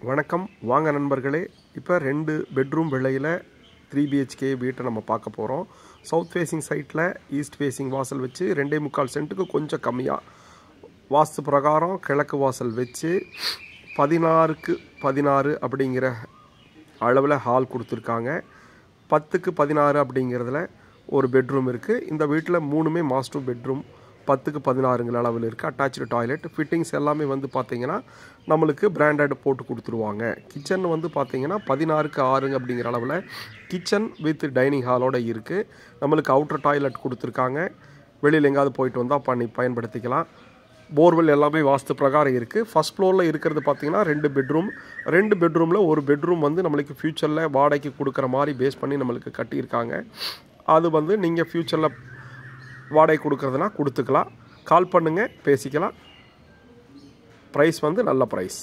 வணக்கம் வாங்க நண்பர்களே. இப்போ 2 பெட்ரூம் விலையில் 3 BHK வீட்டை நம்ம பார்க்க போகிறோம். சவுத் ஃபேஸிங் சைட்டில் ஈஸ்ட் ஃபேஸிங் வாசல் வச்சு 2.25 சென்ட்டுக்கு கொஞ்சம் கம்மியாக வாஸ்து பிரகாரம் கிழக்கு வாசல் வச்சு 16க்கு 16 அப்படிங்கிற அளவில் ஹால் கொடுத்துருக்காங்க. 10க்கு 16 அப்படிங்கிறதுல ஒரு பெட்ரூம் இருக்குது. இந்த வீட்டில் 3மே மாஸ்டர் பெட்ரூம் 10க்கு 16ங்கிற அளவில் இருக்குது. அட்டாச்சு டாய்லெட் ஃபிட்டிங்ஸ் எல்லாமே வந்து பார்த்திங்கன்னா நம்மளுக்கு பிராண்டட் போட்டு கொடுத்துருவாங்க. கிச்சன் வந்து பார்த்திங்கன்னா 16க்கு 6 அப்படிங்கிற அளவில் கிச்சன் வித் டைனிங் ஹாலோடு இருக்குது. நம்மளுக்கு அவுட்டர் டாய்லெட் கொடுத்துருக்காங்க. வெளியில் எங்கேயாவது போயிட்டு வந்தால் பயன்படுத்திக்கலாம். போர்வெல் எல்லாமே வாஸ்து பிரகாரம் இருக்குது. ஃபஸ்ட் ஃப்ளோரில் இருக்கிறது பார்த்திங்கன்னா 2 பெட்ரூம். 2 பெட்ரூமில் ஒரு பெட்ரூம் வந்து நம்மளுக்கு ஃப்யூச்சரில் வாடகைக்கு கொடுக்குற மாதிரி பேஸ் பண்ணி நம்மளுக்கு கட்டியிருக்காங்க. அது வந்து நீங்கள் ஃப்யூச்சரில் வாடகை கொடுக்குறதுனா கொடுத்துக்கலாம். கால் பண்ணுங்கள், பேசிக்கலாம். ப்ரைஸ் வந்து நல்ல ப்ரைஸ்.